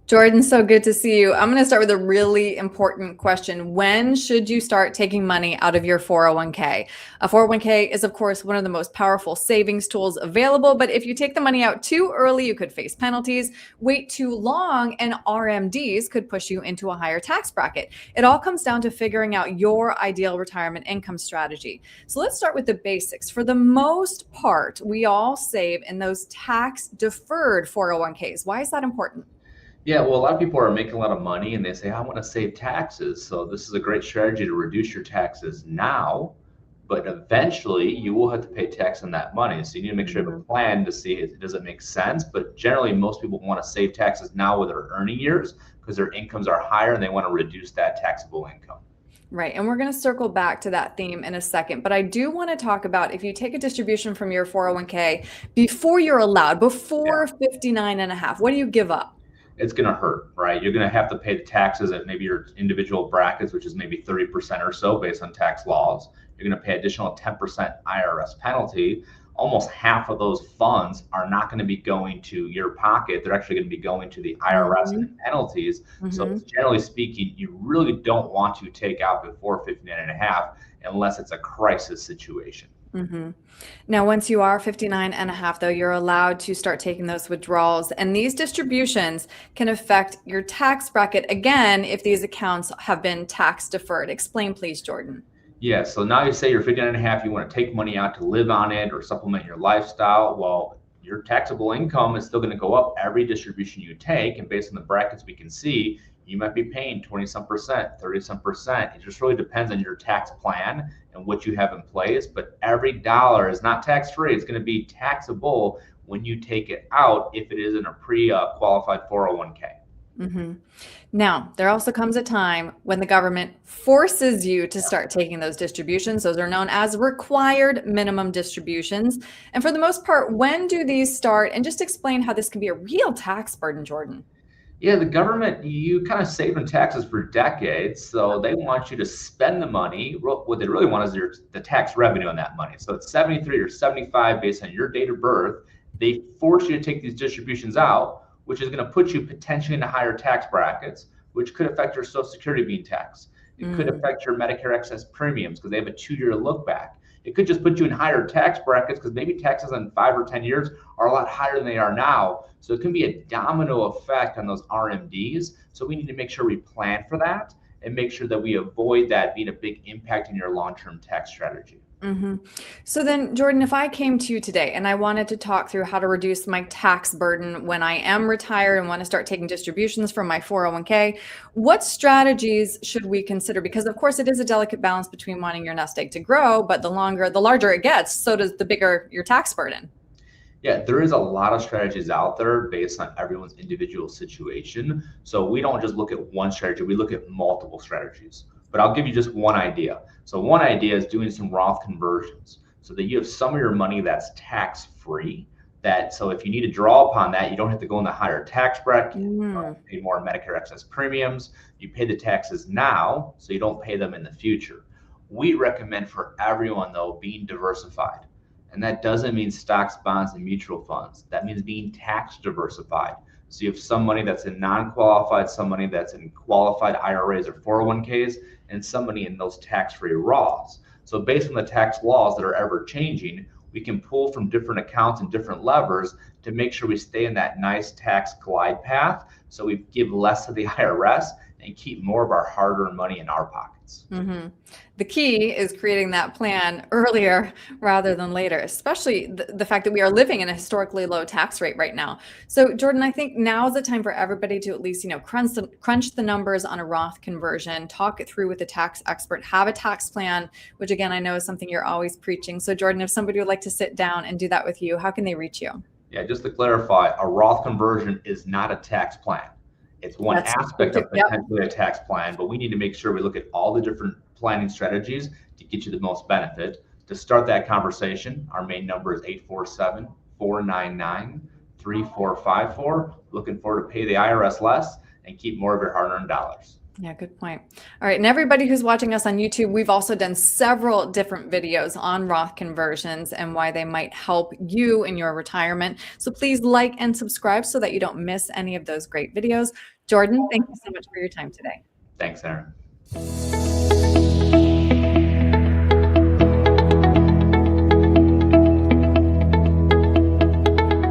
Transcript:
Jordan, so good to see you. I'm going to start with a really important question. When should you start taking money out of your 401k? A 401k is, of course, one of the most powerful savings tools available, but if you take the money out too early, you could face penalties. Wait too long, and RMDs could push you into a higher tax bracket. It all comes down to figuring out your ideal retirement income strategy. So let's start with the basics. For the most part, we all save in those tax deferred 401ks. Why is that important? Yeah, well, a lot of people are making a lot of money and they say, I want to save taxes. So this is a great strategy to reduce your taxes now, but eventually you will have to pay tax on that money. So you need to make sure you have a plan to see if does it make sense. But generally, most people want to save taxes now with their earning years because their incomes are higher and they want to reduce that taxable income. Right. And we're going to circle back to that theme in a second. But I do want to talk about if you take a distribution from your 401k before you're allowed, before 59 and a half, what do you give up? It's going to hurt, right? You're going to have to pay the taxes at maybe your individual brackets, which is maybe 30% or so based on tax laws. You're going to pay additional 10% IRS penalty. Almost half of those funds are not going to be going to your pocket. They're actually going to be going to the IRS and penalties. So generally speaking, you really don't want to take out before 59 and a half unless it's a crisis situation. Now, once you are 59 and a half, though, you're allowed to start taking those withdrawals. And these distributions can affect your tax bracket again if these accounts have been tax deferred. Explain, please, Jordan. Yeah, so now you say you're 59 and a half, you want to take money out to live on it or supplement your lifestyle. Well, your taxable income is still going to go up every distribution you take. And based on the brackets we can see, you might be paying 20 some percent, 30 some percent. It just really depends on your tax plan and what you have in place. But every dollar is not tax free. It's going to be taxable when you take it out if it is in a pre-qualified 401k. Now, there also comes a time when the government forces you to start taking those distributions. Those are known as required minimum distributions. And for the most part, when do these start? And just explain how this can be a real tax burden, Jordan. Yeah, the government, you kind of save in taxes for decades. So they want you to spend the money. What they really want is the tax revenue on that money. So it's 73 or 75 based on your date of birth. They force you to take these distributions out, which is going to put you potentially into higher tax brackets, which could affect your Social Security being taxed. It could affect your Medicare excess premiums because they have a 2-year look back. It could just put you in higher tax brackets because maybe taxes in 5 or 10 years are a lot higher than they are now. So it can be a domino effect on those RMDs. So we need to make sure we plan for that and make sure that we avoid that being a big impact in your long-term tax strategy. So then, Jordan, if I came to you today and I wanted to talk through how to reduce my tax burden when I am retired and want to start taking distributions from my 401k, what strategies should we consider? Because of course it is a delicate balance between wanting your nest egg to grow, but the larger it gets, so does the bigger your tax burden. Yeah, there is a lot of strategies out there based on everyone's individual situation. So we don't just look at one strategy, we look at multiple strategies. But I'll give you just one idea. So one idea is doing some Roth conversions so that you have some of your money that's tax free. So if you need to draw upon that, you don't have to go in the higher tax bracket, pay more Medicare excess premiums. You pay the taxes now, so you don't pay them in the future. We recommend for everyone, though, being diversified. And that doesn't mean stocks, bonds, and mutual funds. That means being tax diversified. So you have some money that's in non-qualified, some money that's in qualified IRAs or 401ks, and some money in those tax-free Roths. So based on the tax laws that are ever changing, we can pull from different accounts and different levers to make sure we stay in that nice tax glide path. So we give less to the IRS and keep more of our hard-earned money in our pockets. The key is creating that plan earlier rather than later, especially the fact that we are living in a historically low tax rate right now. So Jordan, I think now is the time for everybody to at least, crunch the numbers on a Roth conversion, talk it through with a tax expert, have a tax plan, which again, I know is something you're always preaching. So Jordan, if somebody would like to sit down and do that with you, how can they reach you? Yeah, just to clarify, a Roth conversion is not a tax plan. It's one aspect of potentially a tax plan, but we need to make sure we look at all the different planning strategies to get you the most benefit. To start that conversation, our main number is 847-499-3454. Looking forward to pay the IRS less and keep more of your hard-earned dollars. Yeah, good point. All right. And everybody who's watching us on YouTube, we've also done several different videos on Roth conversions and why they might help you in your retirement. So please like and subscribe so that you don't miss any of those great videos. Jordan, thank you so much for your time today. Thanks, Aaron.